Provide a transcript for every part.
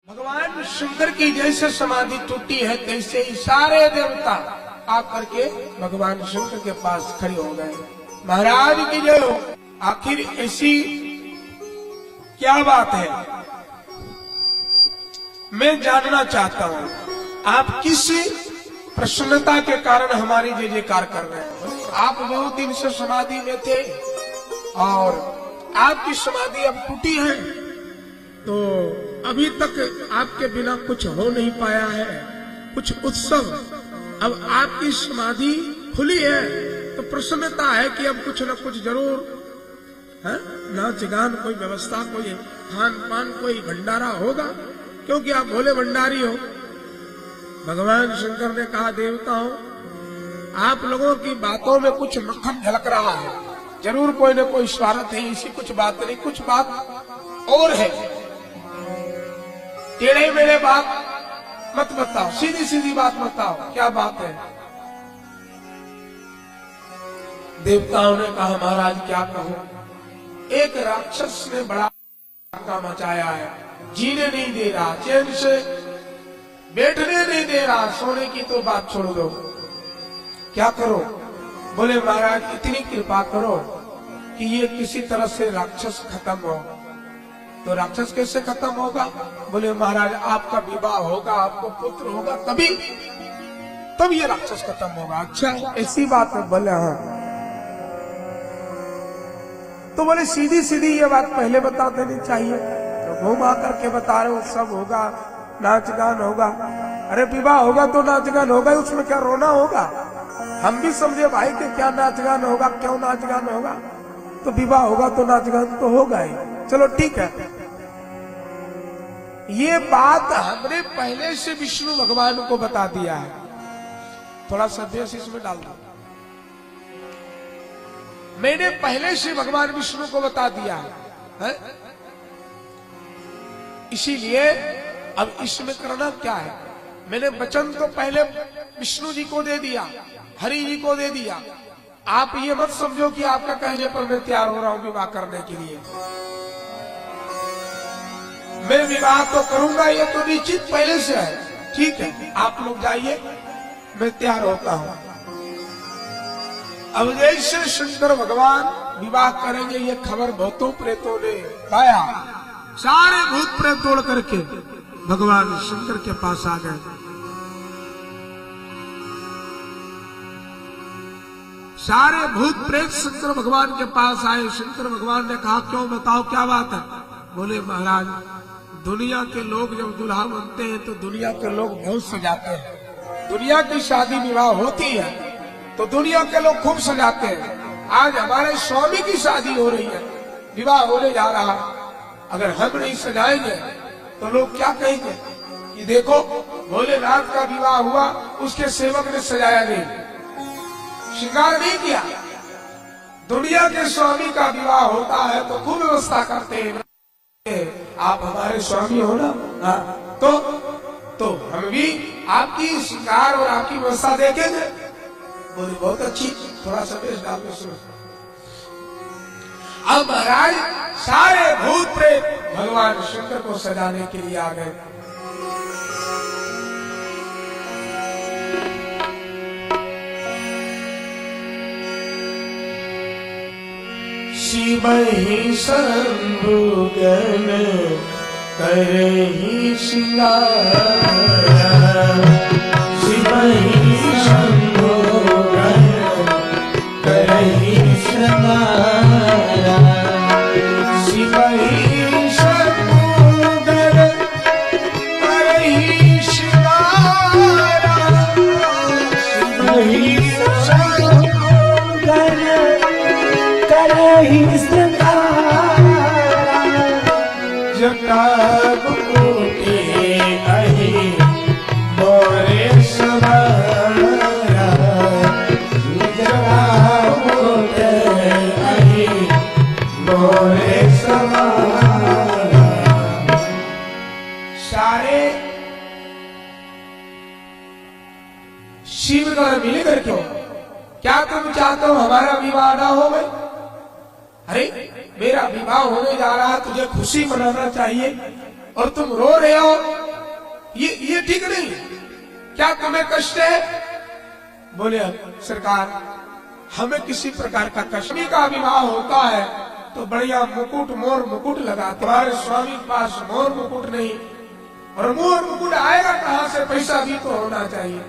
भगवान शंकर की जैसे समाधि टूटी है तैसे ही सारे देवता आकर के भगवान शंकर के पास खड़े हो गए। महाराज की जय हो। आखिर ऐसी क्या बात है, मैं जानना चाहता हूं आप किस प्रसन्नता के कारण हमारी जय जयकार कर रहे हैं। आप बहुत दिन से समाधि में थे और आपकी समाधि अब टूटी है, तो अभी तक आपके बिना कुछ हो नहीं पाया है, कुछ उत्सव। अब आपकी समाधि खुली है तो प्रसन्नता है कि अब कुछ न कुछ जरूर है, नाच गान कोई व्यवस्था, कोई खान पान, कोई भंडारा होगा, क्योंकि आप भोले भंडारी हो। भगवान शंकर ने कहा, देवताओं आप लोगों की बातों में कुछ मक्खन झलक रहा है, जरूर कोई न कोई स्वार्थ है, इसी कुछ बात नहीं, कुछ बात और है। टेढ़े मेढ़े बात मत बताओ, सीधी सीधी बात बताओ, क्या बात है। देवताओं ने कहा, महाराज क्या कहूं, एक राक्षस ने बड़ा धक्का मचाया है, जीने नहीं दे रहा, चैन से बैठने नहीं दे रहा, सोने की तो बात छोड़ दो, क्या करो। बोले महाराज इतनी कृपा करो कि ये किसी तरह से राक्षस खत्म हो। तो राक्षस कैसे खत्म होगा। बोले महाराज आपका विवाह होगा, आपको पुत्र होगा, तब ये राक्षस खत्म होगा। अच्छा ऐसी बात है। बोले हाँ। तो बोले सीधी सीधी ये बात पहले बता देनी चाहिए, तो घुमा करके बता रहे हो सब होगा, नाच गान होगा। अरे विवाह होगा तो नाच गान होगा, उसमें क्या रोना होगा। हम भी समझे भाई कि क्या नाच गान होगा, क्यों नाच गान होगा, तो विवाह होगा तो नाच गान तो होगा ही। चलो ठीक है। ये बात हमने पहले से विष्णु भगवान को बता दिया है। थोड़ा सभ्यस इसमें डाल दो। मैंने पहले से भगवान विष्णु को बता दिया है? इसीलिए अब इसमें करना क्या है। मैंने वचन तो पहले विष्णु जी को दे दिया, हरि जी को दे दिया। आप ये मत समझो कि आपका कहने पर मैं तैयार हो रहा हूं विवाह करने के लिए। मैं विवाह तो करूंगा, ये तो निश्चित पहले से है। ठीक है, आप लोग जाइए, मैं तैयार होता हूं। अब जैसे शंकर भगवान विवाह करेंगे, ये खबर भूतों प्रेतों ने पाया। सारे भूत प्रेत तोड़ करके भगवान शंकर के पास आ गए। सारे भूत प्रेत शंकर भगवान के पास आए। शंकर भगवान ने कहा, क्यों, बताओ क्या बात है। बोले महाराज दुनिया के लोग जब दुल्हा बनते हैं तो दुनिया के लोग बहुत सजाते हैं। दुनिया की शादी विवाह होती है तो दुनिया के लोग खूब सजाते हैं। आज हमारे स्वामी की शादी हो रही है, विवाह होने जा रहा। अगर हम नहीं सजाएंगे तो लोग क्या कहेंगे कि देखो भोलेनाथ का विवाह हुआ, उसके सेवक ने सजाया नहीं, श्रृंगार नहीं किया। दुनिया के स्वामी का विवाह होता है तो खूब व्यवस्था करते हैं। आप हमारे स्वामी हो ना, तो हम भी आपकी श्रृंगार और आपकी व्यवस्था देखेंगे। बोले बहुत अच्छी, थोड़ा सा बेस डाल के सुनो। अब महाराज सारे भूत प्रेत भगवान शंकर को सजाने के लिए आ गए। शिव ही शंभुगन करहि श्रृंगार, शिव ही शंभुगन करहि श्रृंगार, शिव ही शंभुगन करहि श्रृंगार, शिव ही शंभुगन करहि श्रृंगार, जटा मुकुटे अहि मोरे सवारा, जटा मुकुटे अहि मोरे सवारा। सारे शिवगण मिलकर क्यों, क्या तुम चाहते हो हमारा विवाह ना हो गए। अरे मेरा विवाह होने जा रहा है, तुझे खुशी मनाना चाहिए और तुम रो रहे हो ये ठीक नहीं, क्या तुम्हें कष्ट है? बोले सरकार हमें किसी प्रकार का कष्ट नहीं, का विवाह होता है तो बढ़िया मुकुट मोर मुकुट लगा, तुम्हारे स्वामी के पास मोर मुकुट नहीं, और मोर मुकुट आएगा कहां से? पैसा भी तो होना चाहिए,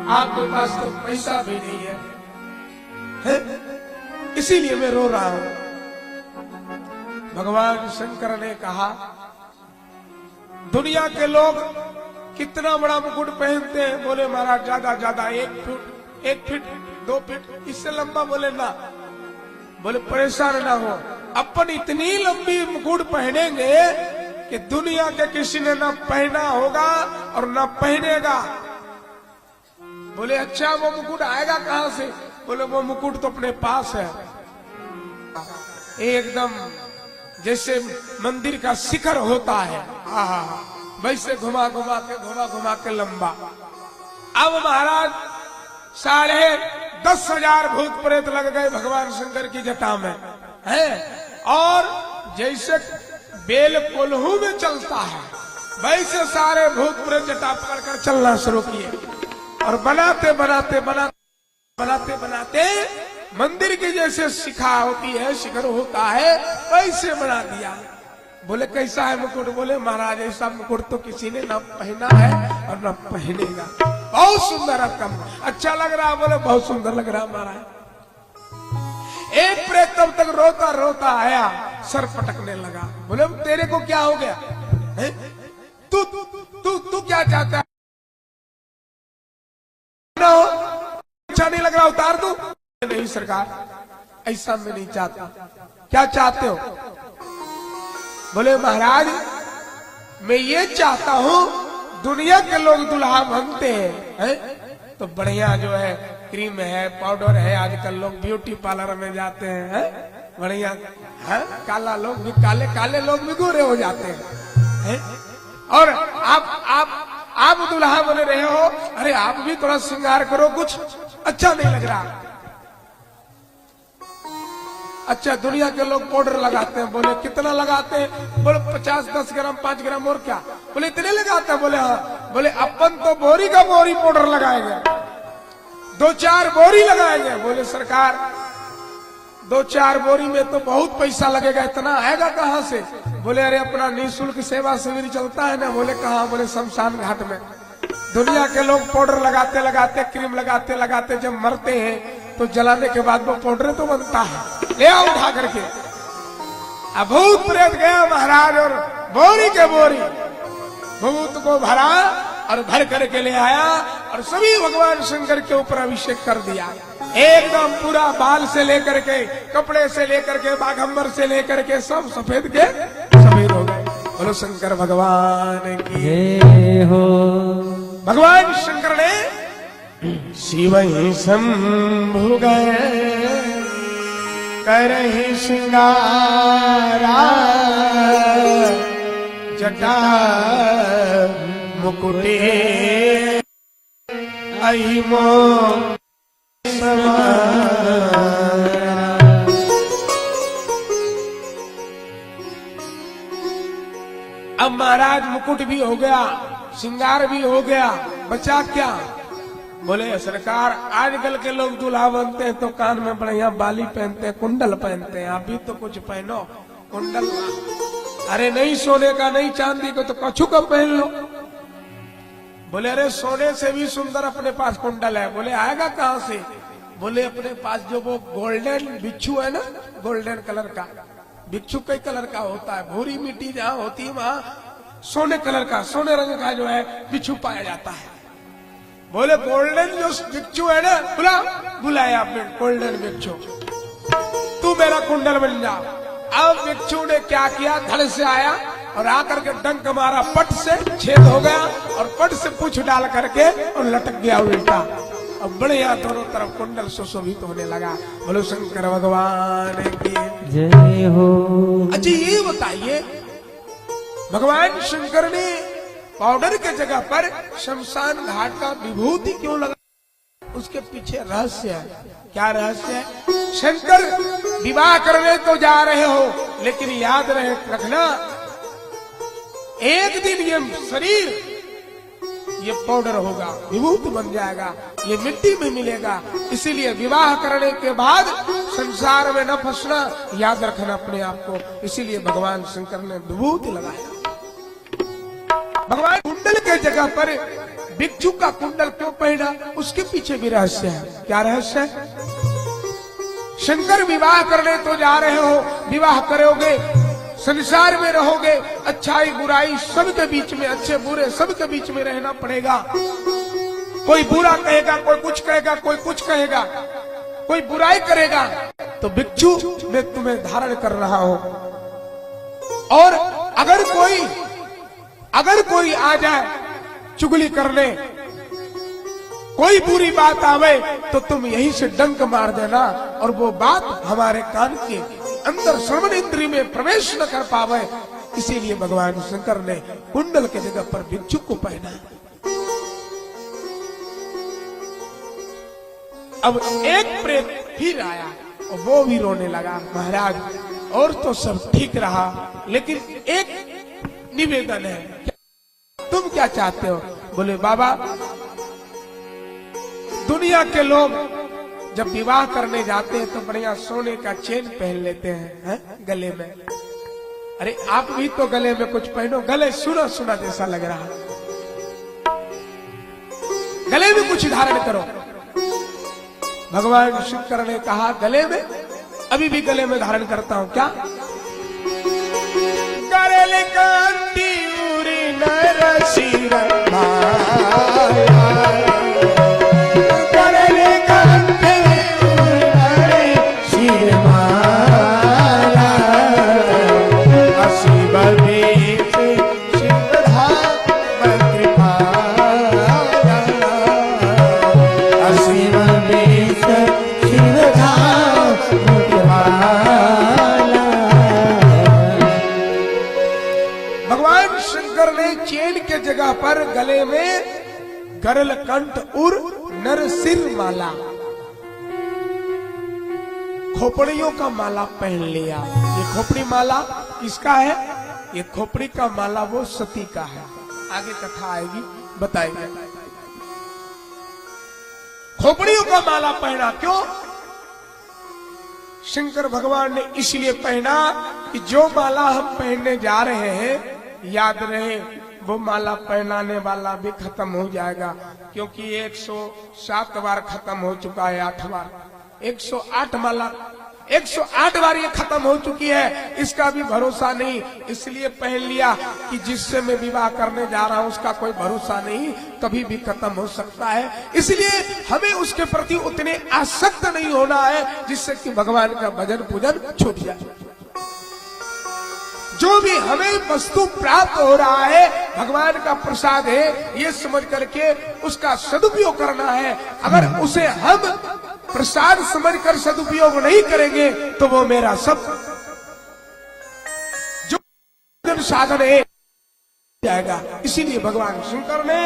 आपके पास तो पैसा भी नहीं है? इसीलिए मैं रो रहा हूं। भगवान शंकर ने कहा दुनिया के लोग कितना बड़ा मुकुट पहनते हैं? बोले महाराज ज्यादा ज्यादा 1 फीट 2 फीट, इससे लंबा बोले ना। बोले परेशान ना हो, अपन इतनी लंबी मुकुट पहनेंगे कि दुनिया के किसी ने ना पहना होगा और ना पहनेगा। बोले अच्छा वो मुकुट आएगा कहां से? बोले वो मुकुट तो अपने पास है, एकदम जैसे मंदिर का शिखर होता है, वैसे घुमा घुमा के लंबा। अब महाराज 10,500 भूत प्रेत लग गए भगवान शंकर की जटा में, है? और जैसे बेल कोल्हू में चलता है वैसे सारे भूत प्रेत जटा पकड़कर चलना शुरू किए, और बनाते बनाते मंदिर की जैसे शिखा होती है, शिखर होता है, वैसे बना दिया। बोले कैसा है मुकुट? बोले महाराज ऐसा मुकुट तो किसी ने ना पहना है और ना पहनेगा, बहुत सुंदर आपका, अच्छा लग रहा? बोले बहुत सुंदर लग रहा महाराज। एक प्रेत तब तक रोता रोता आया, सर पटकने लगा। बोले तेरे को क्या हो गया है? तू क्या चाहता है? अच्छा नहीं लग रहा, उतार दू? नहीं सरकार ऐसा मैं नहीं चाहता। क्या चाहते हो? बोले महाराज मैं ये चाहता हूं दुनिया के लोग दुल्हा बनते हैं, तो बढ़िया जो है क्रीम है, पाउडर है, आजकल लोग ब्यूटी पार्लर में जाते हैं, बढ़िया है? काला लोग भी काले लोग भी गोरे हो जाते हैं, और आप दुल्हा बने रहे हो, अरे आप भी थोड़ा श्रृंगार करो, कुछ अच्छा नहीं लग रहा। अच्छा दुनिया के लोग पाउडर लगाते हैं। बोले कितना लगाते हैं? बोले 50 10 ग्राम 5 ग्राम, और क्या? बोले इतने लगाते हैं? बोले हाँ। बोले अपन तो बोरी का बोरी पाउडर लगाएंगे, 2-4 बोरी लगाएंगे। बोले सरकार 2-4 बोरी में तो बहुत पैसा लगेगा, इतना आएगा कहां से? बोले अरे अपना निःशुल्क सेवा शिविर चलता है ना। बोले कहां? बोले शमशान घाट में। दुनिया के लोग पाउडर लगाते क्रीम लगाते जब मरते हैं तो जलाने के बाद वो पाउडर तो बनता है, ले आओ उठा करके। अब भूत प्रेत गया महाराज और बोरी के बोरी भूत को भरा और भर करके ले आया और सभी भगवान शंकर के ऊपर अभिषेक कर दिया। एकदम पूरा बाल से लेकर के, कपड़े से लेकर के, बाघंबर से लेकर के सब सफेद हो गए। बोलो शंकर भगवान की जय हो। भगवान शंकर ने शिव ही शंभु गए करहि श्रृंगारा, जटा मुकुटे अहिमो अब महाराज मुकुट भी हो गया, श्रृंगार भी हो गया, बचा क्या? बोले सरकार आजकल के लोग दूल्हा बनते हैं तो कान में बढ़िया बाली पहनते हैं, कुंडल पहनते हैं, आप भी तो कुछ पहनो कुंडल। अरे नहीं सोने का नहीं चांदी का तो कछु का पहन लो। बोले अरे सोने से भी सुंदर अपने पास कुंडल है। बोले आएगा कहां से? बोले अपने पास जो वो गोल्डन बिच्छू है ना, गोल्डन कलर का बिच्छू कई कलर का होता है, भूरी मिट्टी जहां होती है वहां सोने कलर का, सोने रंग का जो है बिच्छू पाया जाता है। बोले गोल्डन जो बिच्छू है ना, बुलाया आपने गोल्डन बिच्छू, तू मेरा कुंडल बन जा। अब बिच्छू ने क्या किया? धड़ से आया और आकर के डंक मारा, पट से छेद हो गया और पट से पूछ डाल करके और लटक गया उल्टा। अब बढ़िया दोनों तरफ कुंडल सुशोभित होने लगा। बोलो शंकर भगवान की जय हो। अच्छा ये बताइए भगवान शंकर ने पाउडर के जगह पर शमशान घाट का विभूति क्यों लगा? उसके पीछे रहस्य है। क्या रहस्य है? शंकर विवाह करने तो जा रहे हो, लेकिन याद रहे रखना एक दिन ये शरीर ये पाउडर होगा, विभूत बन जाएगा, ये मिट्टी में मिलेगा। इसीलिए विवाह करने के बाद संसार में न फंसना, याद रखना अपने आप को। इसीलिए भगवान शंकर ने विभूत लगाया। भगवान कुंडल के जगह पर भिक्षु का कुंडल क्यों पहना, उसके पीछे भी रहस्य है। क्या रहस्य है? शंकर विवाह करने तो जा रहे हो, विवाह करोगे, संसार में रहोगे, अच्छाई बुराई सबके बीच में, अच्छे बुरे सबके बीच में रहना पड़ेगा। कोई बुरा कहेगा, कोई कुछ कहेगा, कोई कुछ कहेगा, कोई बुराई करेगा, तो भिक्षु मैं तुम्हें धारण कर रहा हूं। और अगर कोई आ जाए चुगली करने, कोई बुरी बात आवे, तो तुम यहीं से डंक मार देना और वो बात हमारे कान के अंदर श्रवण इंद्रिय में प्रवेश न कर पावे। इसीलिए भगवान शंकर ने कुंडल के जगह पर भिक्षु को पहना। अब एक प्रेत फिर आया और वो भी रोने लगा, महाराज और तो सब ठीक रहा, लेकिन एक निवेदन है, तुम क्या चाहते हो? बोले बाबा, दुनिया के लोग जब विवाह करने जाते हैं तो बढ़िया सोने का चेन पहन लेते हैं, गले में। अरे आप भी तो गले में कुछ पहनो, गले सुना सुना जैसा लग रहा है, गले में कुछ धारण करो। भगवान शंकर ने कहा गले में, अभी भी गले में धारण करता हूं। क्या? गले कांटी उरी नर सिर जगह पर गले में गरल कंठ उर नरसिर माला, खोपड़ियों का माला पहन लिया। ये खोपड़ी माला किसका है? ये खोपड़ी का माला वो सती का है। आगे कथा आएगी, बताएंगे। खोपड़ियों का माला पहना क्यों? शंकर भगवान ने इसलिए पहना कि जो माला हम पहनने जा रहे हैं, याद रहे वो माला पहनाने वाला भी खत्म हो जाएगा, क्योंकि 107 बार खत्म हो चुका है, 8 बार 108 माला 108 बार ये खत्म हो चुकी है, इसका भी भरोसा नहीं। इसलिए पहन लिया कि जिससे मैं विवाह करने जा रहा हूं उसका कोई भरोसा नहीं, कभी भी खत्म हो सकता है। इसलिए हमें उसके प्रति उतने आसक्त नहीं होना है जिससे कि भगवान का भजन पूजन छूट जाए। जो भी हमें वस्तु प्राप्त हो रहा है भगवान का प्रसाद है, ये समझ करके उसका सदुपयोग करना है। अगर उसे हम प्रसाद समझकर सदुपयोग नहीं करेंगे तो वो मेरा सब जो साधन है जाएगा। इसीलिए भगवान शंकर ने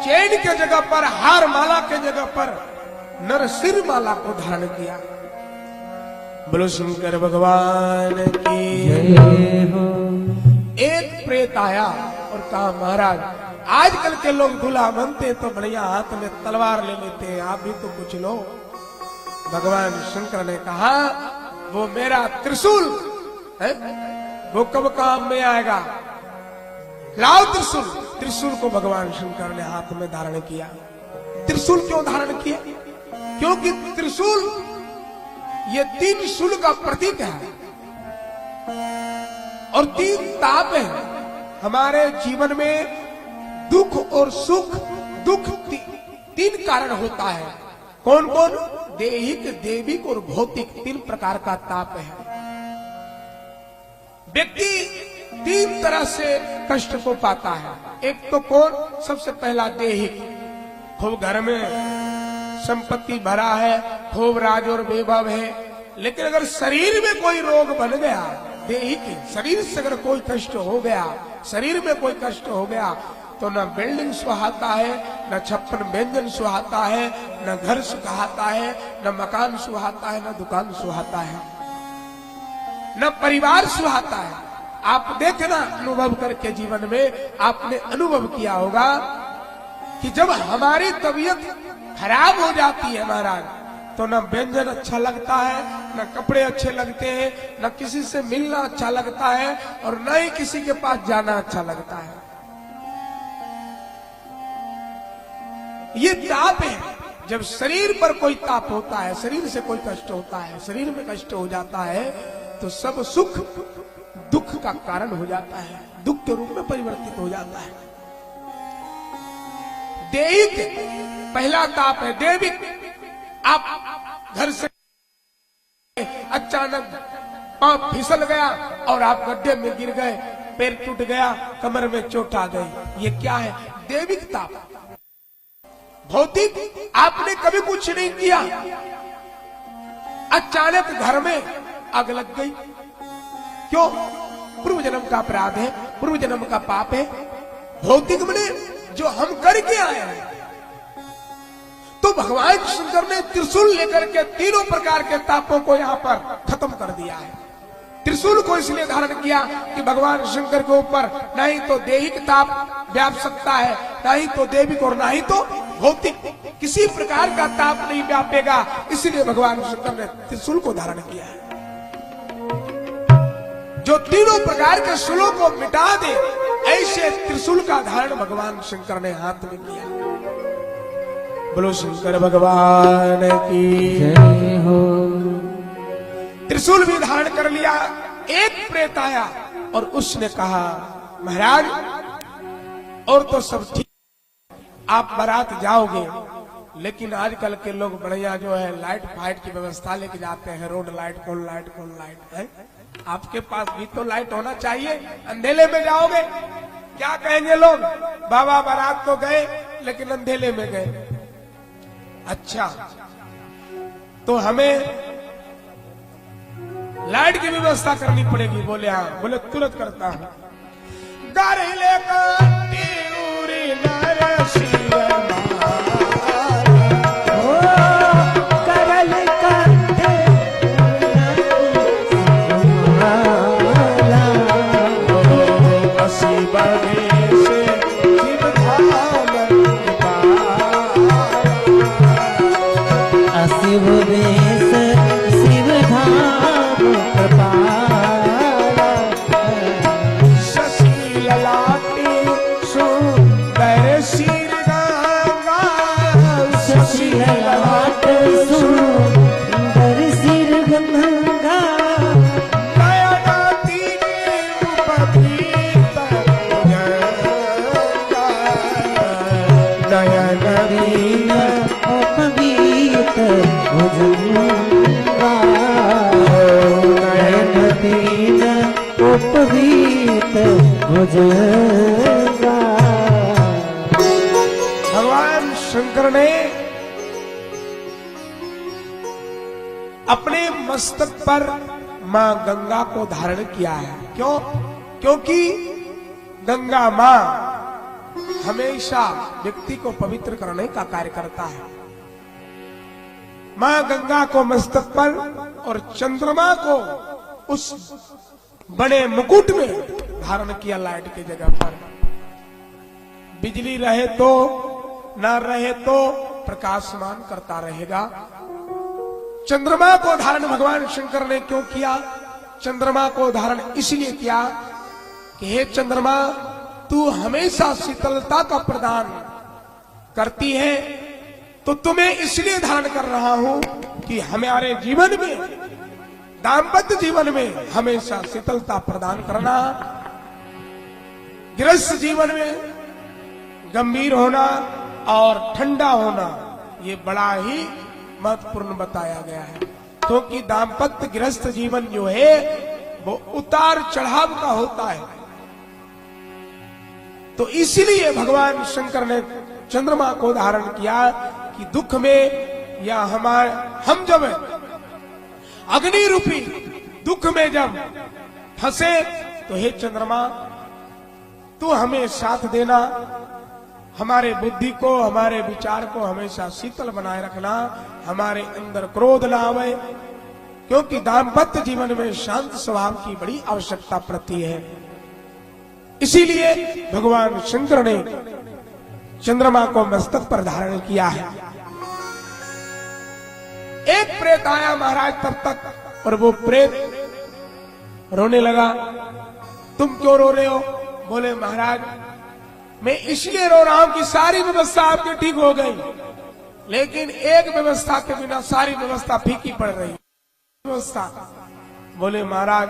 चैन के जगह पर, हार माला के जगह पर नरसिर माला को धारण किया। बोलो शंकर भगवान की जय हो। एक प्रेत आया और कहा, महाराज आजकल के लोग दूल्हा बनते तो बढ़िया हाथ में तलवार ले लेते हैं, आप भी तो कुछ लो। भगवान शंकर ने कहा, वो मेरा त्रिशूल है, वो कब काम में आएगा? लाओ त्रिशूल। त्रिशूल को भगवान शंकर ने हाथ में धारण किया। त्रिशूल क्यों धारण किया? क्योंकि त्रिशूल ये 3 शूल का प्रतीक है और 3 ताप है। हमारे जीवन में दुख और सुख, दुख 3 कारण होता है। कौन कौन? देहिक, देविक और भौतिक, 3 प्रकार का ताप है। व्यक्ति 3 तरह से कष्ट को पाता है। एक तो कौन? सबसे पहला देहिक, खूब घर में संपत्ति भरा है, खूब राज और वैभव है, लेकिन अगर शरीर में कोई रोग बन गया, देहिक शरीर से अगर कोई कष्ट हो गया, शरीर में कोई कष्ट हो गया, तो न बिल्डिंग सुहाता है, न 56 व्यंजन सुहाता है, न घर सुहाता है, न मकान सुहाता है, न दुकान सुहाता है, न परिवार सुहाता है। आप देखना, अनुभव करके जीवन में आपने अनुभव किया होगा कि जब हमारी तबीयत खराब हो जाती है महाराज, तो न व्यंजन अच्छा लगता है, न कपड़े अच्छे लगते हैं, न किसी से मिलना अच्छा लगता है, और न ही किसी के पास जाना अच्छा लगता है। ये ताप है। जब शरीर पर कोई ताप होता है, शरीर से कोई कष्ट होता है, शरीर में कष्ट हो जाता है, तो सब सुख दुख का कारण हो जाता है, दुख के रूप में परिवर्तित हो जाता है। दैहिक पहला ताप है। दैविक, आप घर से अचानक पांव फिसल गया और आप गड्ढे में गिर गए, पैर टूट गया, कमर में चोट आ गई, ये क्या है? दैविक ताप। भौतिक, आपने कभी कुछ नहीं किया, अचानक घर में आग लग गई, क्यों? पूर्व जन्म का अपराध है, पूर्व जन्म का पाप है। भौतिक में जो हम करके आए हैं। तो भगवान शंकर ने त्रिशूल लेकर के तीनों प्रकार के तापों को यहां पर खत्म कर दिया है। त्रिशूल को इसलिए धारण किया कि भगवान शंकर के ऊपर ना ही तो दैहिक ताप व्याप सकता है, ना ही तो दैविक और ना ही तो भौतिक, किसी प्रकार का ताप नहीं व्यापेगा। इसलिए भगवान शंकर ने त्रिशूल को धारण किया है, जो तीनों प्रकार के शूलों को मिटा दे। ऐसे त्रिशूल का धारण भगवान शंकर ने हाथ में किया। बोलो शंकर भगवान की जय हो। त्रिशूल भी धारण कर लिया। एक प्रेत आया और उसने कहा, महाराज और तो सब ठीक, आप बारात जाओगे, लेकिन आजकल के लोग बढ़िया जो है लाइट फाइट की व्यवस्था लेके जाते हैं, रोड लाइट, कौन लाइट है? आपके पास भी तो लाइट होना चाहिए। अंधेले में जाओगे, क्या कहेंगे लोग? बाबा बारात तो गए लेकिन अंधेले में गए। अच्छा, तो हमें लाइट की व्यवस्था करनी पड़ेगी। बोले हाँ। बोले तुरंत करता हूं। गारिले काटी उरी नर शिव भगवान शंकर ने अपने मस्तक पर मां गंगा को धारण किया है। क्यों? क्योंकि गंगा मां हमेशा व्यक्ति को पवित्र करने का कार्य करता है। मां गंगा को मस्तक पर और चंद्रमा को उस बड़े मुकुट में धारण किया, लाइट की जगह पर। बिजली रहे तो ना रहे तो प्रकाशमान करता रहेगा। चंद्रमा को धारण भगवान शंकर ने क्यों किया? चंद्रमा को धारण इसलिए किया कि हे चंद्रमा, तू हमेशा शीतलता का प्रदान करती है, तो तुम्हें इसलिए धारण कर रहा हूं कि हमारे जीवन में, दाम्पत्य जीवन में हमेशा शीतलता प्रदान करना, गृहस्थ जीवन में गंभीर होना और ठंडा होना, ये बड़ा ही महत्वपूर्ण बताया गया है। क्योंकि दाम्पत्य गृहस्थ जीवन जो है वो उतार चढ़ाव का होता है। तो इसलिए भगवान शंकर ने चंद्रमा को धारण किया कि दुख में या हम जब अग्नि रूपी दुख में जब फंसे, तो हे चंद्रमा, तू हमें साथ देना, हमारे बुद्धि को, हमारे विचार को हमेशा शीतल बनाए रखना, हमारे अंदर क्रोध ना आवे, क्योंकि दाम्पत्य जीवन में शांत स्वभाव की बड़ी आवश्यकता पड़ती है। इसीलिए भगवान शंकर ने चंद्रमा को मस्तक पर धारण किया है। एक प्रेत आया महाराज तब तक, और वो प्रेत रोने लगा। तुम क्यों रो रहे हो? बोले महाराज मैं इसलिए रो रहा हूं कि सारी व्यवस्था आपकी ठीक हो गई, लेकिन एक व्यवस्था के बिना सारी व्यवस्था फीकी पड़ रही। व्यवस्था? बोले महाराज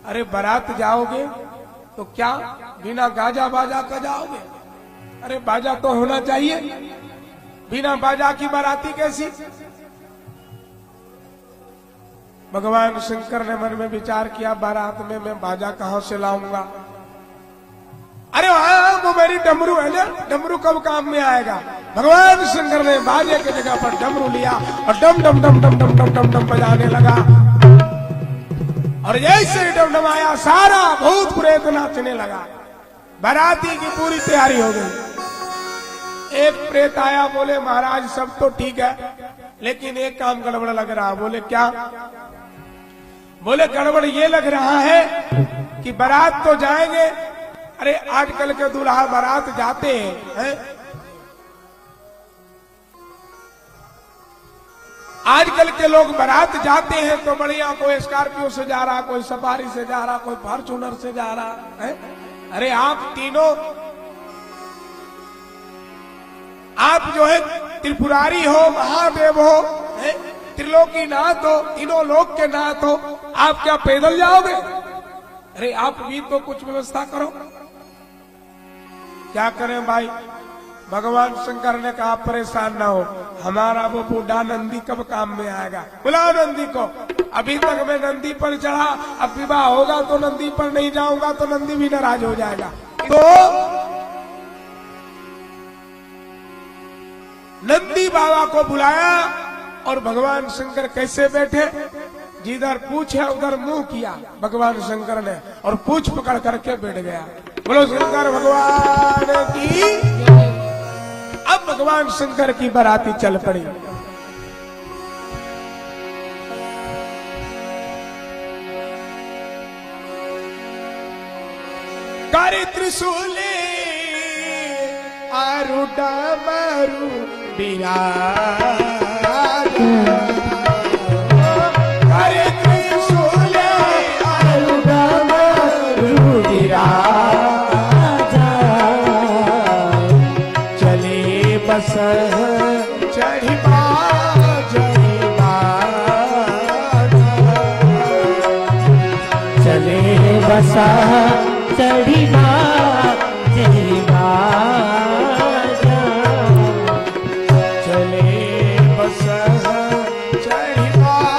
अरे बारात जाओगे तो क्या बिना गाजा बाजा का जाओगे? अरे बाजा तो होना चाहिए, बिना बाजा की बाराती कैसी? भगवान शंकर ने मन में विचार किया, बारात में मैं बाजा कहां से लाऊंगा? अरे हाँ वो मेरी डमरू है ना, डमरू कब काम में आएगा? भगवान शंकर ने बाजे की जगह पर डमरू लिया और डम डम डम डम डम डम डम डम बजाने लगा। और जैसे ही डमडमाया सारा भूत प्रेत नाचने लगा। बाराती की पूरी तैयारी हो गई। एक प्रेत आया, बोले महाराज सब तो ठीक है, लेकिन एक काम गड़बड़ लग रहा। बोले क्या? बोले गड़बड़ ये लग रहा है कि बारात तो जाएंगे, अरे आजकल के दूल्हा बारात जाते हैं, आजकल के लोग बारात जाते हैं तो बढ़िया, कोई स्कॉर्पियो से जा रहा, कोई सफारी से जा रहा, कोई फॉर्च्यूनर से जा रहा है। अरे आप तीनों, आप जो है त्रिपुरारी हो, महादेव हो, त्रिलोकी नाथ हो, तीनों लोक के नाथ हो, आप क्या पैदल जाओगे? अरे आप भी तो कुछ व्यवस्था करो। क्या करें भाई? भगवान शंकर ने कहा परेशान ना हो, हमारा वो बूढ़ा नंदी कब काम में आएगा? बुलाओ नंदी को। अभी तक मैं नंदी पर चढ़ा, अब विवाह होगा तो नंदी पर नहीं जाऊंगा तो नंदी भी नाराज हो जाएगा। तो नंदी बाबा को बुलाया और भगवान शंकर कैसे बैठे, जिधर पूछ है उधर मुंह किया भगवान शंकर ने, और पूछ पकड़ करके बैठ गया। बोलो शंकर भगवान की। अब भगवान शंकर की बाराती चल पड़ी। कारी त्रिशूले आरुड मारू बिराज, कारी त्रिशूले आरुड मारू बिराज, चले बस चढ़ी बाज, चले बस चढ़ी बाज, चले बस चढ़ी बाज।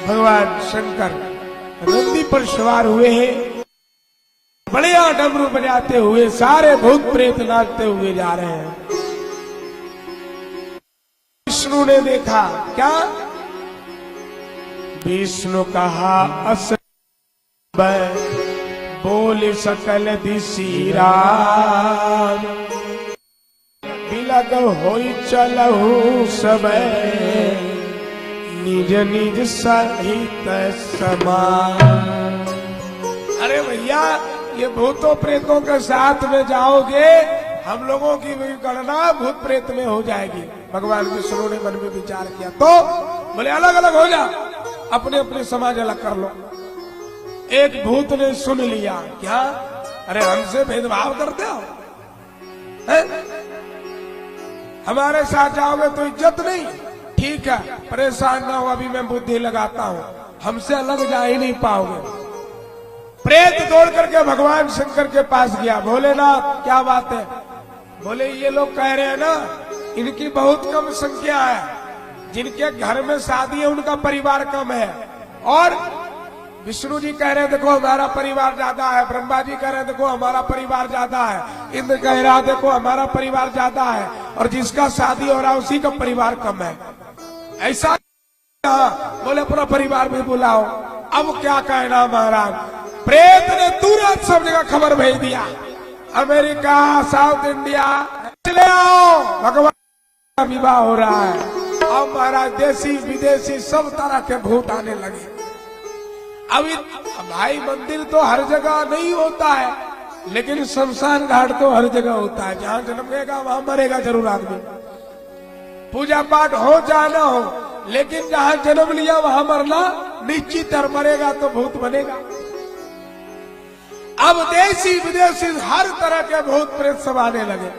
भगवान शंकर नंदी पर सवार हुए हैं, बढ़िया डमरू बजाते हुए, सारे भूत प्रेत नाचते हुए जा रहे हैं। विष्णु ने देखा, क्या? विष्णु कहा अस बोल सकल दिशीरा, बिलग होई चलहु सब, निज निज सहित समान। अरे भैया ये भूतों प्रेतों के साथ में जाओगे, हम लोगों की गणना भूत प्रेत में हो जाएगी। भगवान विष्णु ने मन में विचार किया, तो बोले अलग अलग हो जा, अपने अपने समाज अलग कर लो। एक भूत ने सुन लिया, क्या? अरे हमसे भेदभाव करते हो, हमारे साथ जाओगे तो इज्जत नहीं? ठीक है परेशान ना हो, अभी मैं बुद्धि लगाता हूं, हमसे अलग जा ही नहीं पाओगे। प्रेत दौड़ करके भगवान शंकर के पास गया। भोलेनाथ क्या बात है? बोले ये लोग कह रहे हैं ना इनकी बहुत कम संख्या है, जिनके घर में शादी है उनका परिवार कम है, और विष्णु जी कह रहे हैं देखो हमारा परिवार ज्यादा है, ब्रह्मा जी कह रहे हैं देखो हमारा परिवार ज्यादा है, इंद्र कह रहा है देखो हमारा परिवार ज्यादा है, और जिसका शादी हो रहा है उसी का परिवार कम है। ऐसा बोले अपना परिवार भी बुलाओ। अब क्या कहना महाराज, प्रेत ने तुरंत सब जगह खबर भेज दिया, अमेरिका, साउथ इंडिया, चले आओ भगवान का विवाह हो रहा है। अब महाराज देसी विदेशी सब तरह के भूत आने लगे। अभी भाई मंदिर तो हर जगह नहीं होता है, लेकिन शमशान घाट तो हर जगह होता है। जहां जन्म लेगा वहां मरेगा जरूर आदमी। पूजा पाठ हो चाहे ना हो, लेकिन जहां जन्म लिया वहां मरना निश्चित है। मरेगा तो भूत बनेगा। अब देशी विदेशी हर तरह के भूत प्रेत सब आने लगे।